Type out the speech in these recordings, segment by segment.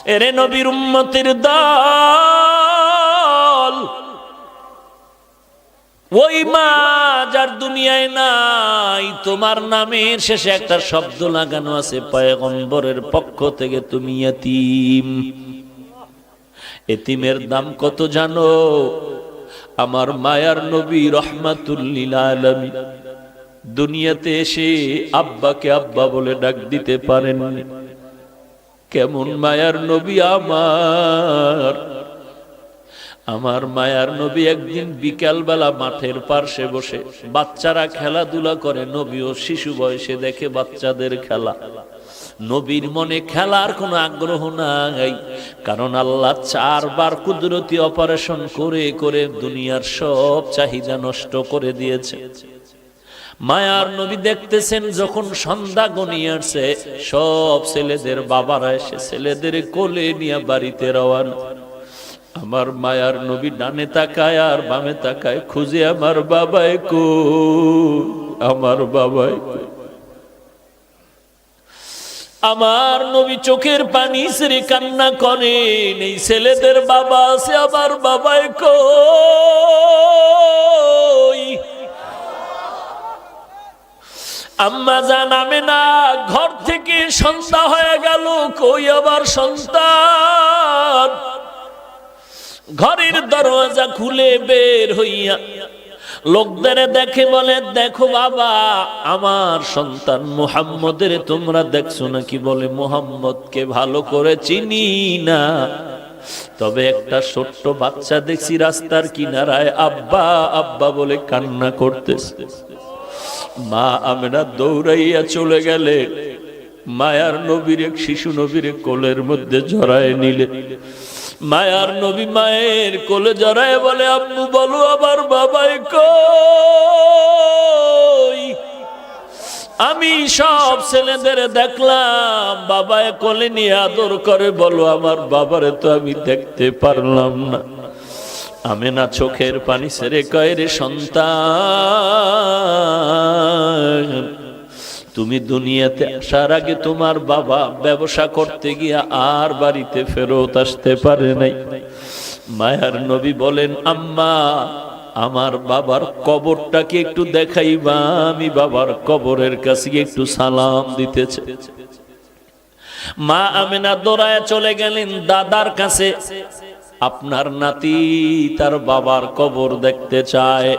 এরে নবীর উম্মতের দল, ওই মা যার দুনিয়ায় নাই, তোমার নামের শেষে একটা শব্দ লাগানো আছে, পয়গম্বরের পক্ষ থেকে তুমি ইতিম। এতিমের দাম কত জানো? আমার মায়ার নবী রহমাতুল লিল আলামিন দুনিয়াতে এসে আব্বাকে আব্বা বলে ডাক দিতে পারেননি। কেমন মায়ার নবী আমার মায়ার নবী একদিন বিকাল বেলা মাঠের পার্শ্বে বসে বাচ্চারা খেলাধুলা করে, নবীও শিশু বয়সে দেখে বাচ্চাদের খেলা। নবীর মনে খেলার কোনো আগ্রহ নাই, কারণ আল্লাহ 4 বার কুদরতি অপারেশন করে করে দুনিয়ার সব চাহিদা নষ্ট করে দিয়েছে। মায়ার নবী দেখতেছেন যখন সন্ধ্যা গনিয়ে আসছে, সব ছেলেদের বাবারা এসে ছেলেদের কোলে নিয়ে বাড়িতে রওয়ানা। আমার মায়ার নবী ডানে তাকায় আর বামে তাকায়, খুঁজে আমার বাবাই কই, আমার বাবাই কই। আমার নবী চোখের পানি ছেড়ে কান্না করেন, এই ছেলেদের বাবা আছে, আমার বাবাই কই। আম্মা জান আমেনা ঘর থেকে সন্ধ্যা হয়ে গেল, কই আবার সন্তান। ঘরের দরজা খুলে বের হইয়া লোকদের দেখে বলে, দেখো বাবা, আমার সন্তান মুহাম্মদের তোমরা দেখছো নাকি? বলে, মুহাম্মদকে ভালো করে চিনি না, তবে একটা ছোট্ট বাচ্চা দেখছি রাস্তার কিনারায় আব্বা আব্বা বলে কান্না করতেছে। মা আমেনা দৌড়াইয়া চলে গেলে, মায়ার নবীর এক শিশু নবীর কোলের মধ্যে জড়ায় নিলে। মায়ার নবী মায়ের কোলে জড়ায় বলে, আম্মু বলো আমার বাবাই কই। আমি সব ছেলেদের দেখলাম বাবায় কোলে নিয়ে আদর করে, বলো আমার বাবারে তো আমি দেখতে পারলাম না। আমেনা চোখের পানি ছেড়ে কয়, রে সন্তান, তুমি দুনিয়াতে আসার আগে তোমার বাবা ব্যবসা করতে গিয়া আর বাড়িতে ফেরত আসতে পারে নাই। মায়ার নবী বলেন, আম্মা আমার বাবার কবরটাকে একটু দেখাইবা, আমি বাবার কবরের কাছে একটু সালাম দিতেছে। মা আমেনা দৌড়ায় চলে গেলেন দাদার কাছে, আপনার নাতি তার বাবার কবর দেখতে চায়।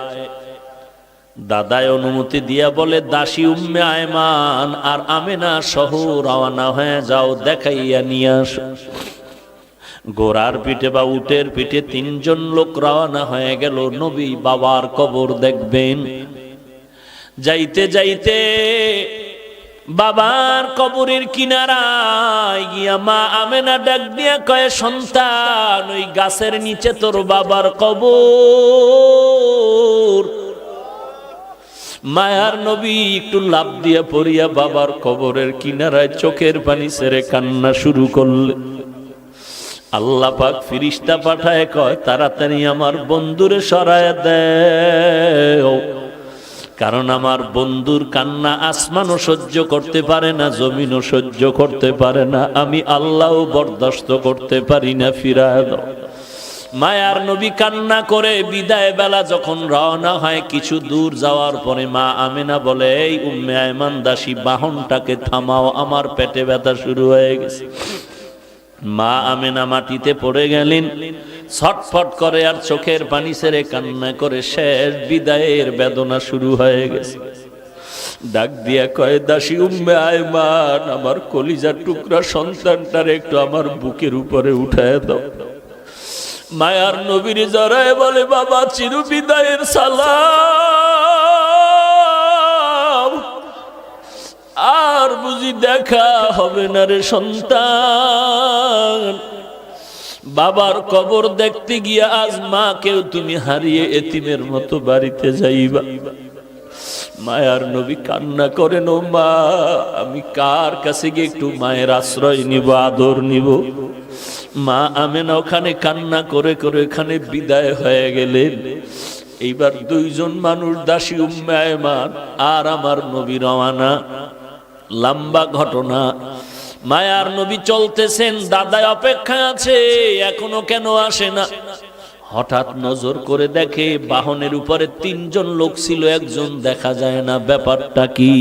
দাদায় অনুমতি দিয়া বলে, দাসী উম্মে আয়মান আর আমেনা সহ রওনা হয়ে যাও, দেখাইয়া নিয়ে আসো। ঘোড়ার পিঠে বা উটের পিঠে 3 জন লোক রওনা হয়ে গেল, নবী বাবার কবর দেখবেন। যাইতে যাইতে বাবার কবরের কিনারায় গিয়া মা আমেনা ডাক দিয়া কয়, সন্তান, ওই গাছের নিচে তোর বাবার কবর। মায়ার নবী একটু লাফ দিয়া পড়িয়া বাবার কবরের কিনারায় চোখের পানি ছেড়ে কান্না শুরু করলে। আল্লাহ পাক ফিরিস্তা পাঠায় কয়, তাড়াতাড়ি আমার বন্ধুরে সরায় দেও, কারণ আমার বন্ধুর কান্না আসমানও সহ্য করতে পারে না, জমিনও সহ্য করতে পারে না, আমি আল্লাহও বরদাস্ত করতে পারি না, ফিরায় দাও। মায়ার নবী কান্না করে বিদায় বেলা যখন রওনা হয়, কিছু দূর যাওয়ার পরে মা আমেনা বলে, এই উম্মে আয়মান দাসী, বাহনটাকে থামাও, আমার পেটে ব্যথা শুরু হয়ে গেছে। মা আমেনা মাটিতে পড়ে গেলেন, ছটফট করে আর চোখের পানি ছেড়ে কান্না করে শেষ বিদায়ের বেদনা শুরু হয়ে গেছে। ডাক দিয়া কয়, দাসী উম্মে আয়মান, আমার কলিজার টুকরা সন্তানটারে একটু আমার বুকের উপরে উঠায় দাও। মায়ার নবীর জড়ায় বলে, বাবা চির বিদায়ের সালাম, আর বুঝি দেখা হবে না রে সন্তান। বাবার কবর দেখতে গিয়া আজ মাকেও তুমি হারিয়ে এতিমের মতো বাড়িতে যাইবা। মায়ার নবী কান্না করেন, ও মা, আমি কার কাছে গিয়ে একটু মায়ের আশ্রয় নিব, আদর নিব? মা আমেনা ওখানে কান্না করে করে এখানে বিদায় হয়ে গেলেন। এইবার 2 জন মানুষ, দাসী উম্মে আয়মান আর আমার নবী রওয়ানা। লম্বা ঘটনা। মায়ার নবী চলতেছেন, দাদায় অপেক্ষায় আছে, এখনো কেন আসে না? হঠাৎ নজর করে দেখে বাহনের উপরে 3 জন লোক ছিল, একজন দেখা যায় না, ব্যাপারটা কি?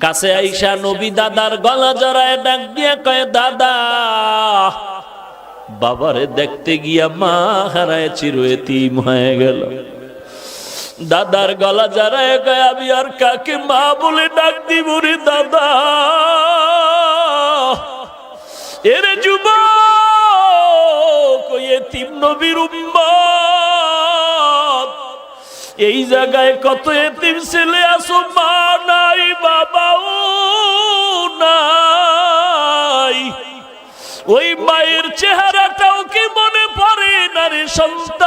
কাছে আইসা নবী দাদার গলা জড়ায় ডাক দিয়ে কয়, দাদা। বাবারে দেখতে গিয়া মা হারায় চির এতিম হয়ে গেল। দাদার গলা জড়ায় কয়, আমি আর কাকে মা বলে ডাক দিব রে দাদা? এরে যুবক, এতিম নবীর উম্মত, এই জায়গায় কত এতিম ছেলে আছো, মা নাই, বাবাও নাই। ওই মায়ের চেহারাটাও কি মনে পড়ে না রে সন্তান?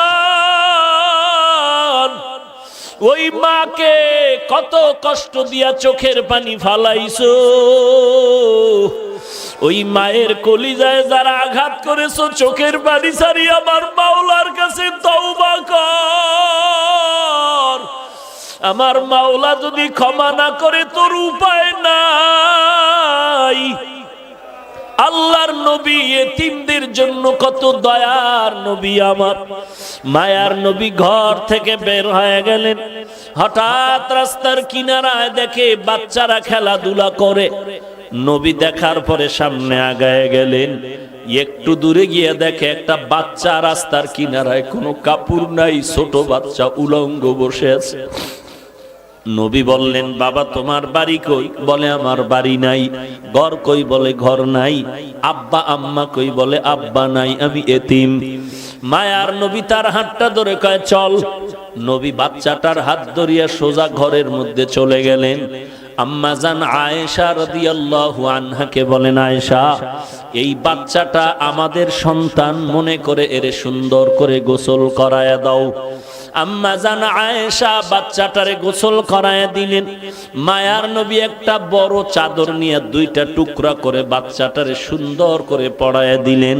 ওই মাকে কত কষ্ট দিয়া চোখের পানি ফালাইছো, ওই মায়ের কলিজায় যারা আঘাত করেছো, চোখের পানি সারি আমার মাওলার কাছে তওবা কর। আমার মাওলা যদি ক্ষমা না করে তোর উপায় নাই। আল্লাহর নবী এতিমদের জন্য কত দয়ার নবী, আমার মায়ার নবী ঘর থেকে বের হয়ে গেলেন। হঠাৎ রাস্তার কিনারায় দেখে বাচ্চারা খেলাধুলা করে। নবী দেখার পরে সামনে আগায় গেলেন। একটু দূরে গিয়ে দেখে একটা বাচ্চা রাস্তার কিনারায়, কোনো কাপড় নাই, ছোট বাচ্চা উলঙ্গ বসে আছে। নবী বললেন, বাবা তোমার বাড়ি কই? বলে আমার বাড়ি নাই। ঘর কই? বলে ঘর নাই। আব্বা আম্মা কই? বলে আব্বা নাই, আমি এতিম। মায়ার নবী তার হাতটা ধরে কয় চল। নবী বাচ্চাটার হাত ধরিয়া সোজা ঘরের মধ্যে চলে গেলেন। আম্মা জান আয়েশা রাদিয়াল্লাহু আনহাকে বলেন, আয়েশা, এই বাচ্চাটা আমাদের সন্তান, মনে করে এরে সুন্দর করে গোসল করায়া দাও। আম্মা জান আয়েশা বাচ্চাটারে গোসল করায়া দিলেন। মায়ার নবী একটা বড় চাদর নিয়ে 2টা টুকরা করে বাচ্চাটারে সুন্দর করে পড়ায়া দিলেন।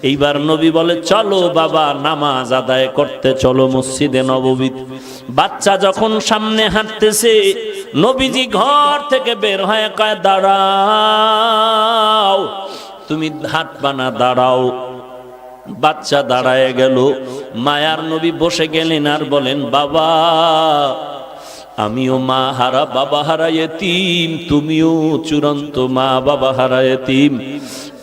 এইবার নবী বলে, চলো বাবা নামাজ আদায় করতে চলো মসজিদে নববীতে। বাচ্চা যখন সামনে হাঁটতেছে, নবীজি ঘর থেকে বের হয়ে কয়, দাঁড়াও, তুমি হাঁটবা না, দাঁড়াও। বাচ্চা দাঁড়ায় গেল। মায়ার নবী বসে গেলেন আর বলেন, বাবা আমিও মা হারা বাবা হারা এতিম, তুমিও চূড়ান্ত মা বাবা হারা এতিম।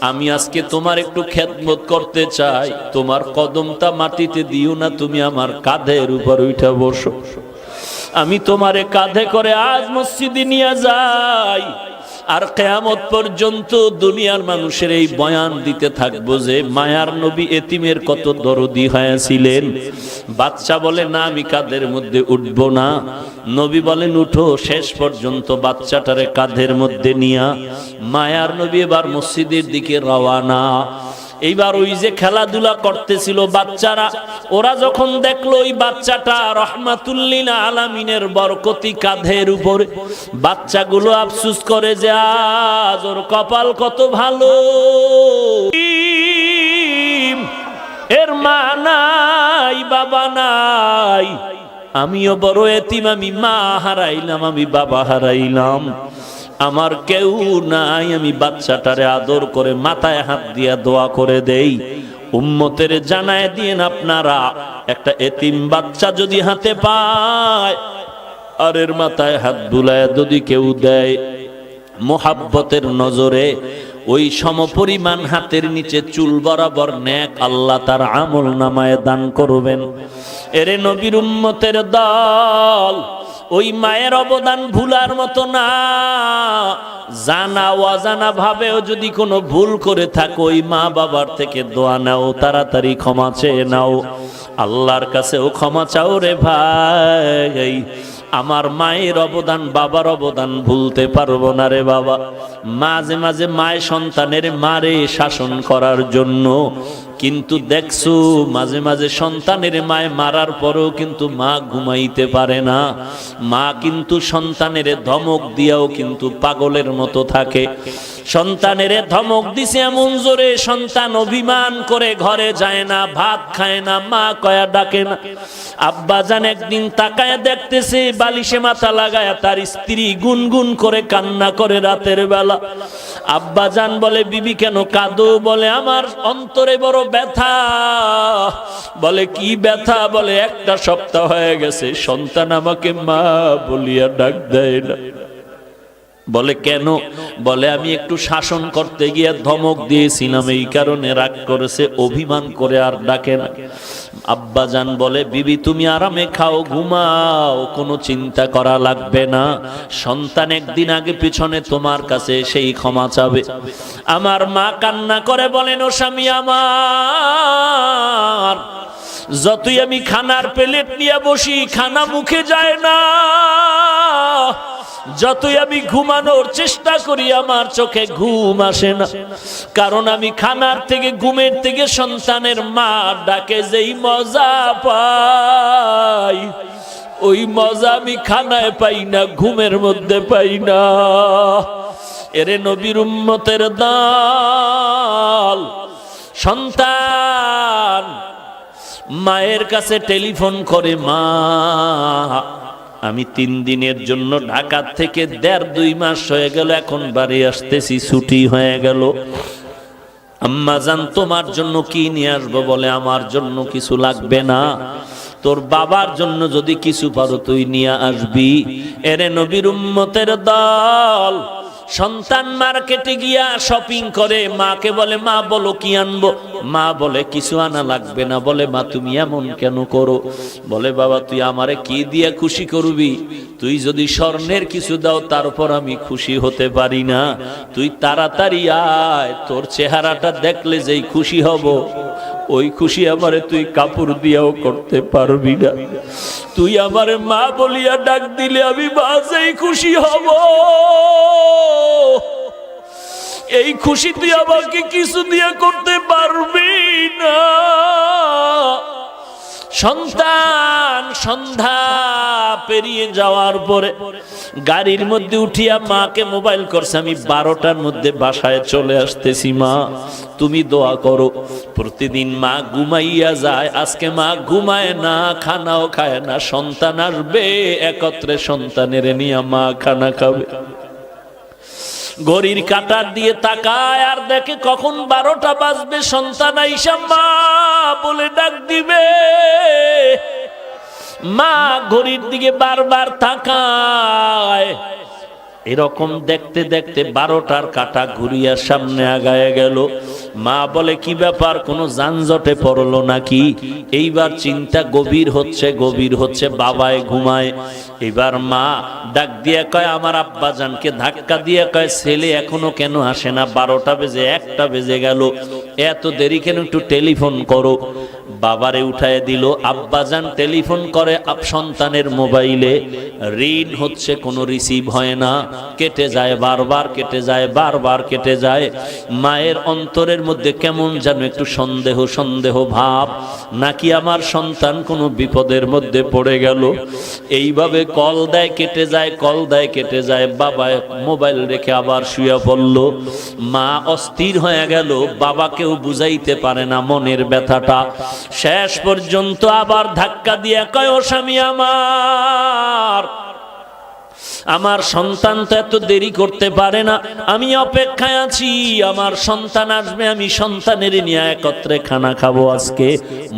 আমি আজকে তোমার একটু খেদমত করতে চাই, তোমার কদমটা মাটিতে দিও না, তুমি আমার কাঁধের উপর উঠে বসো। আমি তোমারে কাঁধে করে আজ মসজিদে নিয়ে যাই, আর কিয়ামত পর্যন্ত দুনিয়ার মানুষের এই বয়ান দিতে থাকবো যে মায়ার নবী এতিমের কত দরদি হয়েছিলেন। বাচ্চা বলে, না আমি কাঁধের মধ্যে উঠবো না। নবী বলেন, উঠো। শেষ পর্যন্ত বাচ্চাটারে কাঁধের মধ্যে নিয়া মায়ার নবী এবার মসজিদের দিকে রওয়ানা। এইবার ওই যে খেলাধুলা করতেছিল বাচ্চারা, ওরা যখন দেখলো ওই বাচ্চাটা রহমাতুল লিল আলামিনের বরকতি কাঁধের উপরে, বাচ্চাগুলো আফসোস করে যে আজ ওর কপাল কত ভালো, এর মা নাই বাবা নাই। আমিও বড় এতিম, আমি মা হারাইলাম, আমি বাবা হারাইলাম, আমার কেউ নাই। আমি বাচ্চাটারে আদর করে মাথায় হাত দিয়া দোয়া করে দেই, উম্মতের জানায় দিয়েন আপনারা, একটা এতিম বাচ্চা যদি হাতে পায় আর এর মাথায় হাত বুলায় যদি কেউ দেয়, মোহাব্বতের নজরে ওই সমপরিমাণ হাতের নিচে চুল বরাবর নেক আল্লাহ তার আমল নামায় দান করবেন। এরে নবীর উম্মতের দল, ওই মায়ের অবদান ভুলার মতো না। জানা অজানা ভাবেও যদি কোনো ভুল করে থাকো, ওই মা বাবার থেকে দোয়া নাও, তাড়াতাড়ি ক্ষমা চেয়ে নাও, আল্লাহর কাছেও ক্ষমা চাও রে ভাই। আমার মায়ের অবদান বাবার অবদান ভুলতে পারবো না রে বাবা। মাঝে মাঝে মায় সন্তানের মারে শাসন করার জন্য, কিন্তু দেখছো মাঝে মাঝে সন্তানের মায় মারার পরেও কিন্তু মা ঘুমাইতে পারে না। মা কিন্তু সন্তানের ধমক দিয়াও কিন্তু পাগলের মতো থাকে। সন্তানের ধমক দিছে এমন জোরে, সন্তান অভিমান করে ঘরে যায় না, ভাত খায় না, মা কয়া ডাকে না। আব্বা জান একদিন তাকায় দেখতেছে বালিশে মাথা লাগায় তার স্ত্রী গুনগুন করে কান্না করে রাতের বেলা। আব্বাজান বলে বিবি কেন কাঁদো? বলে আমার অন্তরে বড় ব্যথা। বলে কি ব্যথা? বলে একটা সপ্তাহ হয়ে গেছে সন্তান আমাকে মা বলিয়া ডাক দেয় না। বলে কেন? বলে আমি একটু শাসন করতে গিয়ে ধমক দিয়েছিলাম, এই কারণে রাগ করেছে, অভিমান করে আর ডাকে না। আব্বাজান বলে বিবি তুমি আরামে খাও, ঘুমাও, কোনো চিন্তা করা লাগবে না। সন্তান একদিন আগে পিছনে তোমার কাছে সেই ক্ষমা চাবে। আমার মা কান্না করে বলেন, ও স্বামী আমার, যতই আমি খানার প্লেট নিয়ে বসি খানা মুখে যায় না, যতই আমি ঘুমানোর চেষ্টা করি আমার চোখে ঘুম আসে না। কারণ আমি খানার থেকে, ঘুমের থেকে সন্তানের মা ডাকে যেই মজা পাই, ওই মজা আমি খানায় পাই না, ঘুমের মধ্যে পাই না। এরে নবীর উম্মতের দল, সন্তান মায়ের কাছে টেলিফোন করে, মা আমি 3 দিনের জন্য ঢাকা থেকে 1.5-2 মাস হয়ে গেল, এখন বাড়ি আসতেছি, ছুটি হয়ে গেল। আম্মা জান তোমার জন্য কি নিয়ে আসবো? বলে আমার জন্য কিছু লাগবে না, তোর বাবার জন্য যদি কিছু পারো তুই নিয়ে আসবি। এরে নবীর উম্মতের দল, সন্তান মার্কেটে গিয়া শপিং করে, মাকে বলে মা বলো কি আনবো? মা বলে কিছু আনা লাগবে না। বলে মা তুমি এমন কেন করো? বলে বাবা তুই আমারে কি দিয়ে খুশি করবি? তুই যদি স্বর্ণের কিছু দাও তারপর আমি খুশি হতে পারি না। তুই তাড়াতাড়ি আয়, তোর চেহারাটা দেখলে যেই খুশি হব, ওই খুশি আমারে তুই কাপড় দিয়াও করতে পারবি না। তুই আমারে মা বলিয়া ডাক দিলে আমি বাজেই খুশি হব। এই খুশি তুই আমাকে কিছু দিয়ে করতে পারবি না। সন্তান সন্ধ্যা পেরিয়ে যাওয়ার পরে গাড়ির মধ্যে উঠিয়া মাকে মোবাইল করছে, আমি 12টার মধ্যে বাসায় চলে আসতেছি, মা তুমি দোয়া করো। প্রতিদিন মা ঘুমাইয়া যায়, আজকে মা ঘুমায় না, খানাও খায় না। সন্তান আসবে, একত্রে সন্তানের নিয়ে মা খানা খাবে। ঘড়ির কাঁটার দিয়ে তাকায় আর দেখে কখন 12টা বাজবে, সন্তান আইসা মা বলে ডাক দিবে। মা ঘড়ির দিকে বারবার তাকায়। এরকম দেখতে দেখতে 12টার কাঁটা ঘুরিয়া সামনে আগায় গেল। মা বলে কি ব্যাপার, কোনো যানজটে পড়লো নাকি? এইবার চিন্তা গভীর হচ্ছে, বাবায় ঘুমায়। এবার মা ডাক দিয়ে কয়, আমার আব্বা জানকে ধাক্কা দিয়ে কয়, ছেলে এখনো কেন আসে না? 12টা বেজে 1টা বেজে গেল, এত দেরি কেন? একটু টেলিফোন করো। বাবারে উঠায় দিল। আব্বাজান টেলিফোন করে সন্তানের মোবাইলে, রিং হচ্ছে, কোনো রিসিভ হয় না, কেটে যায়, বারবার কেটে যায়, বারবার কেটে যায়। মায়ের অন্তরের মধ্যে কেমন যেন একটু সন্দেহ ভাব, নাকি আমার সন্তান কোনো বিপদের মধ্যে পড়ে গেল। এইভাবে কল দেয়, কেটে যায়, কল দেয়, কেটে যায়। বাবা মোবাইল রেখে আবার শুয়ে পড়ল। মা অস্থির হয়ে গেল, বাবাকেও বুঝাইতে পারে না মনের ব্যথাটা। শেষ পর্যন্ত আবার ধাক্কা দিয়ে কয়, ও স্বামী আমার সন্তান তো এত দেরি করতে পারে না, আমি অপেক্ষায় আছি, আমার সন্তান আসবে, আমি সন্তানের নিয়ে একত্রে খানা খাবো, আজকে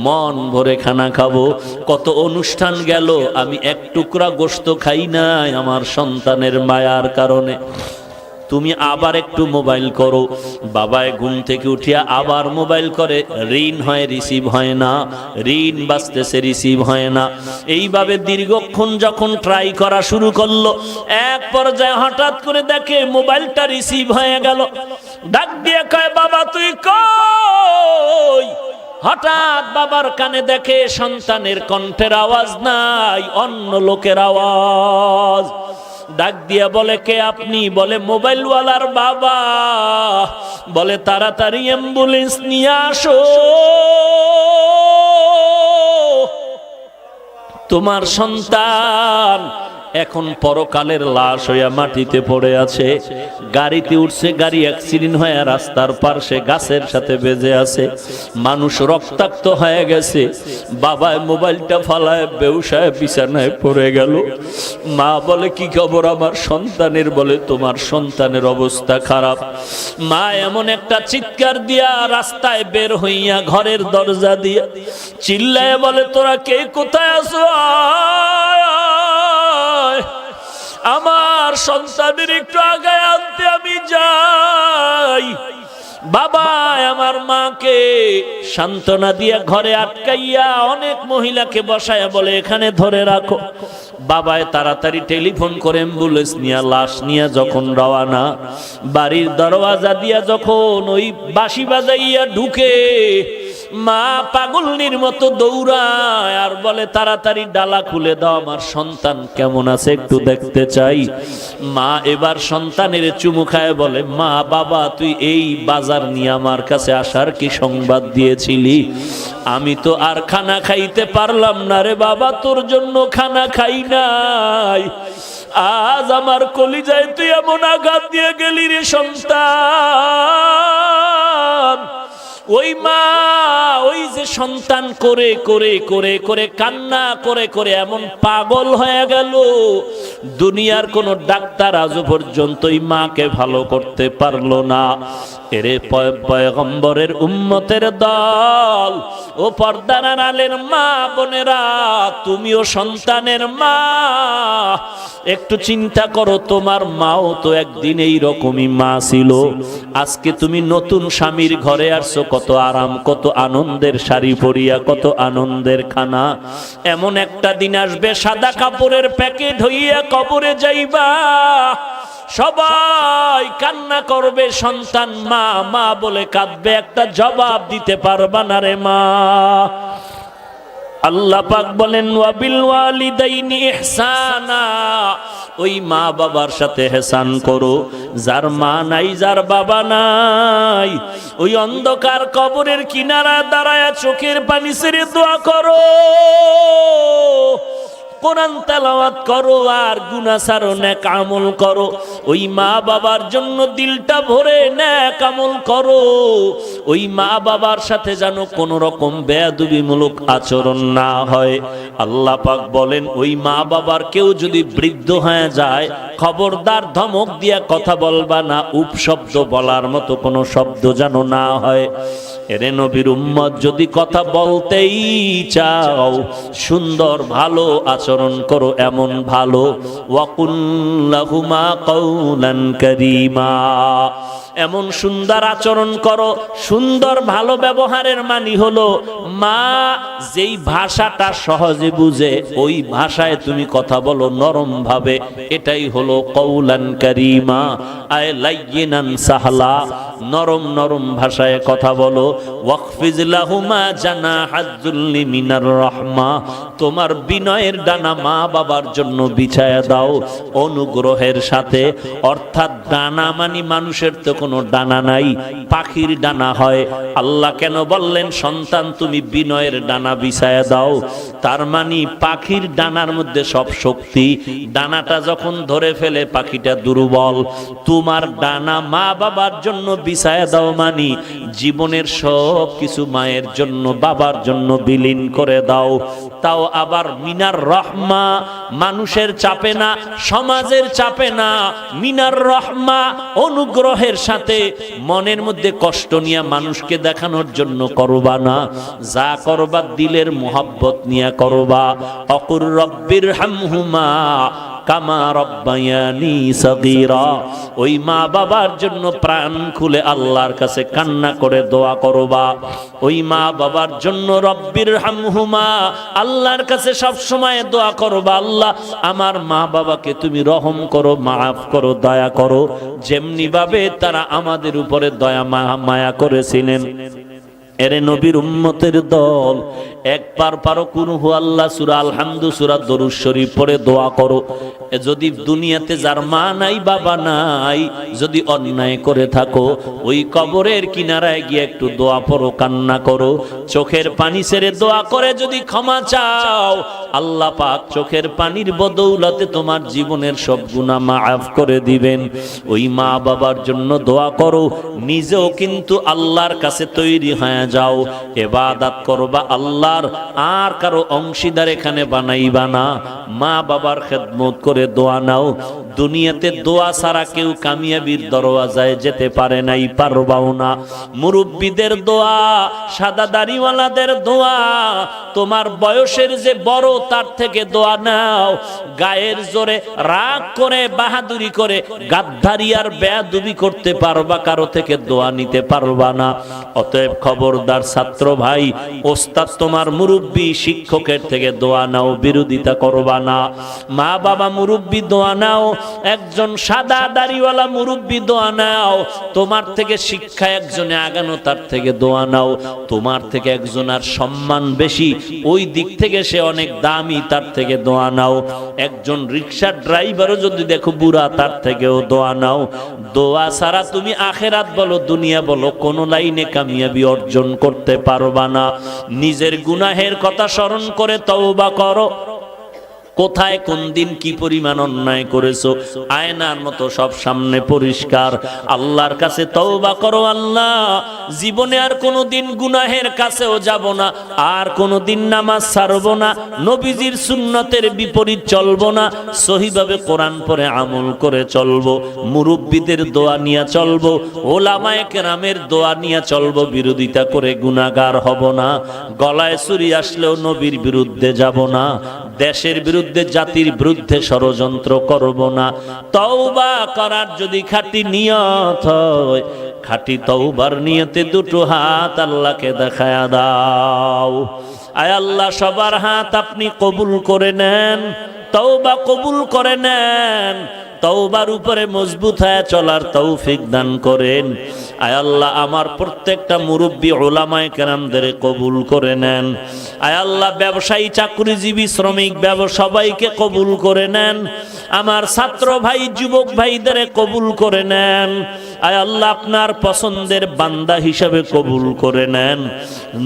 মন ভরে খানা খাবো। কত অনুষ্ঠান গেল, আমি এক টুকরা গোশত খাই নাই আমার সন্তানের মায়ার কারণে। তুমি আবার একটু মোবাইল করো। বাবায় ঘুম থেকে উঠিয়া আবার মোবাইল করে, রিং হয়, রিসিভ হয় না, রিং বাজতেছে, রিসিভ হয় না। এইভাবে দীর্ঘক্ষণ যখন ট্রাই করা শুরু করলো, এক পর্যায়ে হঠাৎ করে দেখে মোবাইলটা রিসিভ হয়ে গেল। ডাক দিয়ে কয়, বাবা তুই কই? হঠাৎ বাবার কানে দেখে সন্তানের কণ্ঠের আওয়াজ নাই, অন্য লোকের আওয়াজ। ডাক দিয়া বলে, কে আপনি? বলে মোবাইলওয়ালার বাবা। বলে তাড়াতাড়ি অ্যাম্বুলেন্স নিয়ে আসো, তোমার সন্তান এখন পরকালের লাশ হইয়া মাটিতে পড়ে আছে। গাড়িতে উঠছে, গাড়ি অ্যাক্সিডেন্ট হয়ে রাস্তার পাশে গাছের সাথে বেজে আছে, মানুষ রক্তাক্ত হয়ে গেছে। বাবায় মোবাইলটা ফালায় বেউসায় বিছানায় পড়ে গেল। মা বলে কি খবর আমার সন্তানের? বলে তোমার সন্তানের অবস্থা খারাপ। মা এমন একটা চিৎকার দিয়া রাস্তায় বের হইয়া ঘরের দরজা দিয়া চিল্লায় বলে তোরা কে কোথায় আছো? আমার সন্তানের একটু আগায় আনতে আমি যাই। বাবা আমার মাকে সান্ত্বনা দিয়া ঘরে আটকাইয়া অনেক মহিলাকে বসায়া বলে এখানে ধরে রাখো। বাবায় তাড়াতাড়ি টেলিফোন করে অ্যাম্বুলেন্স নিয়ে লাশ নিয়ে যখন রওয়ানা, বাড়ির দরওয়াজা দিয়া যখন ওই বাঁশি বাজাইয়া ঢুকে, মা পাগলনির মতো দৌড়ায় আর বলে তাড়াতাড়ি ডালা খুলে দাও, আমার সন্তান কেমন আছে একটু দেখতে চাই। মা এবার সন্তানের চুমু খায় বলে মা বাবা তুই এই বাজার নিয়ে আমার কাছে আসার কি সংবাদ দিয়েছিলি? আমি তো আর খানা খাইতে পারলাম না রে বাবা, তোর জন্য খানা খাই নাই। আজ আমার কলিজায় তুই এমন আঘাত দিয়ে গেলি রে সন্তান। ওই মা ওই যে সন্তান করে করে করে করে কান্না করে করে এমন পাগল হয়ে গেল, দুনিয়ার কোন ডাক্তার আজ পর্যন্ত ওই মাকে ভালো করতে পারলো না। এরে পয়গম্বরের উম্মতের দল, ও পর্দার আড়ালের মা বোনেরা, তুমিও সন্তানের মা, একটু চিন্তা করো তোমার মাও তো একদিন এই রকমই মা ছিল। আজকে তুমি নতুন স্বামীর ঘরে আসছো, কত আরাম, কত আনন্দের শাড়ি পরিয়া, কত আনন্দের খানা। এমন একটা দিন আসবে সাদা কাপড়ের প্যাকেট হইয়া কবরে যাইবা, সবাই কান্না করবে, সন্তান মা মা বলে কাঁদবে, একটা জবাব দিতে পারবা না রে মা। আল্লাহ পাক বলেন ওয়াবিল ওয়ালিদাইনি ইহসানা, ওই মা বাবার সাথে হেসান করো। যার মা নাই, যার বাবা নাই, ওই অন্ধকার কবরের কিনারা দাঁড়ায় চোখের পানি ছেড়ে দোয়া করো, কোরআন তেলাওয়াত করো আর গুনাহ ছাড়ো, নেক আমল করো। ওই মা বাবার জন্য দিলটা ভরে নেক আমল করো। ওই মা বাবার সাথে যেন কোনো রকম বেয়াদবিমূলক আচরণ না হয়। আল্লাহ পাক বলেন ওই মা বাবার কেউ যদি বৃদ্ধ হয়ে যায়, খবরদার ধমক দিয়া কথা বলবা না, উপশব্দ বলার মতো কোনো শব্দ যেন না হয়। এরে নবীর উম্মত, যদি কথা বলতেই চাও সুন্দর ভালো আচরণ করো, এমন ভালো ওয়াকুল লাহুমা কাওলান কারীমা, এমন সুন্দর আচরণ করো। সুন্দর ভালো ব্যবহারের মানে হলো মা যেই ভাষাটা সহজে বুঝে ওই ভাষায় তুমি কথা বলো নরম ভাবে, এটাই হলো কাওলান কারীমা, আয় লাইয়িনান সাহলা, নরম নরম ভাষায় কথা বলো। ওয়াকফিজ লাহুমা জানাহাযুল্লি মিনার রাহমা, তোমার বিনয়ের ডানা মা বাবার জন্য বিছায়া দাও অনুগ্রহের সাথে। অর্থাৎ ডানা মানে মানুষের তো কোনো ডানা নাই, পাখির ডানা হয়। আল্লাহ কেন বললেন সন্তান তুমি বিনয়ের ডানা বিছায়া দাও? তার মানে পাখির ডানার মধ্যে সব শক্তি, ডানাটা যখন ধরে ফেলে পাখিটা দুর্বল। তোমার ডানা মা বাবার জন্য বিছায়া দাও মানে জীবনের সব কিছু মায়ের জন্য বাবার জন্য বিলীন করে দাও। তাও আবার মিনার রহমা, মানুষের চাপে না, সমাজের চাপে না, মিনার রহমা অনুগ্রহের সাথে, মনের মধ্যে কষ্ট নিয়ে মানুষকে দেখানোর জন্য করবা না, যা করবা দিলের মোহাব্বত নিয়ে করবা। অকুর রব্বির হামহুমা কামা রব্বায়ানি সগীরা, ওই মা বাবার জন্য প্রাণ খুলে আল্লাহর কাছে কান্না করে দোয়া করবা। ওই মা বাবার জন্য রব্বির হামহুমা, আল্লাহর কাছে সব সময় দোয়া করবা, আল্লাহ আমার মা বাবাকে তুমি রহম করো, মাফ করো, দয়া করো, যেমনি ভাবে তারা আমাদের উপরে দয়া মায়া করেছিলেন। এরে নবীর উম্মতের দল, একবার পারো কুল হু আল্লাহ সূরা আলহামদু সূরা দরুদ শরীফ পড়ে দোয়া করো। যদি দুনিয়াতে যার মা নাই বাবা নাই, যদি অন্যায় করে থাকো, ওই কবরের কিনারায় গিয়ে একটু দোয়া পড়ো, কান্না করো, চোখের পানি ছেড়ে দোয়া করে যদি ক্ষমা চাও, আল্লাহ পাক চোখের পানির বদৌলতে তোমার জীবনের সব গুনাহ মাফ করে দিবেন। ওই মা বাবার জন্য দোয়া করো, নিজেও কিন্তু আল্লাহর কাছে তৈরি হয়ে যাও, ইবাদত করবা আল্লাহর, আর কারো অংশীদার এখানে বানাইবা না। মা বাবার খেদমত করে দোয়া নাও। দুনিয়াতে দোয়া ছাড়া কেউ কামিয়াবির দরওয়াজায় যেতে পারে নাই, পারবাও না। মুরব্বীদের দোয়া, সাদা দাড়িওয়ালাদের দোয়া, তোমার বয়সের যে বড় তার থেকে দোয়া নাও। গায়ের জোরে রাগ করে বাহাদুরি করে গাদ্দারি আর বেয়াদবি করতে পারবা, কারো থেকে দোয়া নিতে পারবা না। অতএব খবরদার ছাত্র ভাই, ওস্তাদ তোমার মুরব্বী শিক্ষকের থেকে দোয়া নাও, বিরোধিতা করবা না। মা বাবা মুরব্বী দোয়া নাও, একজন সাদা দাড়িওয়ালা মুরব্বী দোয়া নাও। তোমার থেকে শিক্ষা একজনে আগানো, তার থেকে দোয়া নাও। তোমার থেকে একজনের সম্মান বেশি, ওই দিক থেকে সে অনেক দামি, তার থেকে দোয়া নাও। একজন রিকশা ড্রাইভারও যদি দেখো বুড়া, তার থেকেও দোয়া নাও। দোয়া ছাড়া তুমি আখেরাত বলো দুনিয়া বলো কোনো লাইনে কামিয়াবি অর্জন করতে পারবা না। নিজের গুনাহের কথা স্মরণ করে তওবা করো। কোথায় কোন দিন কি পরিমাণ অন্যায় করেছো, আয়নার মতো সব সামনে পরিষ্কার। আল্লাহর কাছে তওবা করো, আল্লাহ জীবনে আর কোনোদিন গুনাহের কাছেও যাব না, আর কোনোদিন নামাজ ছাড়বো না, নবীজির সুন্নতের বিপরীত চলবো না, সহিভাবে কোরআন পড়ে আমল করে চলবো, মুরব্বীদের দোয়া নিয়ে চলবো, ওলামায়ে কেরামের দোয়া নিয়ে চলবো, বিরোধিতা করে গুনাহগার হব না। গলায় ছুরি আসলেও নবীর বিরুদ্ধে যাব না, দেশের বিরুদ্ধে জাতির বিরুদ্ধে ষড়যন্ত্র করব না। তওবা করার যদি খাঁটি নিয়ত হয়, খাঁটি তওবার নিয়তে দুটো হাত আল্লাহকে দেখায়া দাও। আয় আল্লাহ, সবার হাত আপনি কবুল করে নেন, তওবা কবুল করে নেন, তওবার উপরে মজবুত হয়ে চলার তৌফিক দান করেন। আয় আল্লাহ, আমার প্রত্যেকটা মুরব্বী উলামায়ে কেরামদের কবুল করে নেন। আয় আল্লাহ, ব্যবসায়ী চাকরিজীবী শ্রমিক সবাইকে কবুল করে নেন। আমার ছাত্র ভাই যুবক ভাইদের কবুল করে নেন। আয় আল্লাহ, আপনার পছন্দের বান্দা হিসাবে কবুল করে নেন।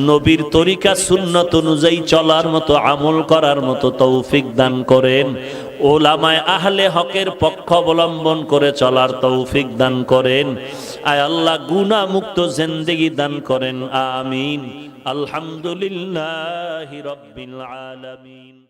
নবীর তরিকা সুন্নত অনুযায়ী চলার মতো, আমল করার মতো তৌফিক দান করেন। ওলামায়ে আহলে হকের পক্ষ অবলম্বন করে চলার তৌফিক দান করেন। আয় আল্লাহ, গুনাহ মুক্ত জিন্দেগি দান করেন। আমিন। আলহামদুলিল্লাহি রাব্বিল আলামিন।